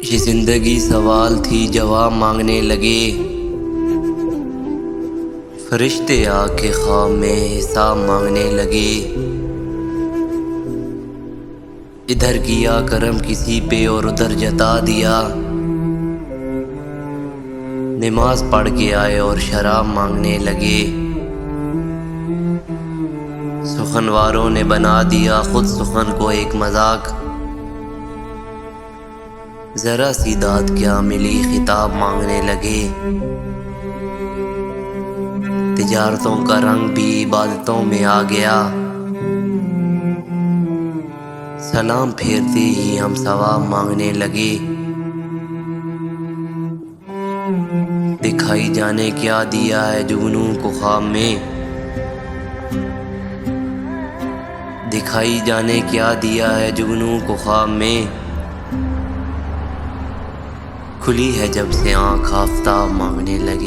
ये जिंदगी सवाल थी जवाब मांगने लगे। फरिश्ते आके ख्वाब में हिसाब मांगने लगे। इधर किया करम किसी पे और उधर जता दिया। नमाज पढ़ के आए और शराब मांगने लगे। सुखनवारों ने बना दिया खुद सुखन को एक मजाक। जरा सी दाद क्या मिली खिताब मांगने लगे। तिजारतों का रंग भी इबादतों में आ गया। सलाम फेरते ही हम सवाब मांगने लगे। दिखाई जाने क्या दिया है जुगनू को ख्वाब में। दिखाई जाने क्या दिया है जुगनू को ख्वाब में। खुली है जब से आँख आफ़ताब मांगने लगे।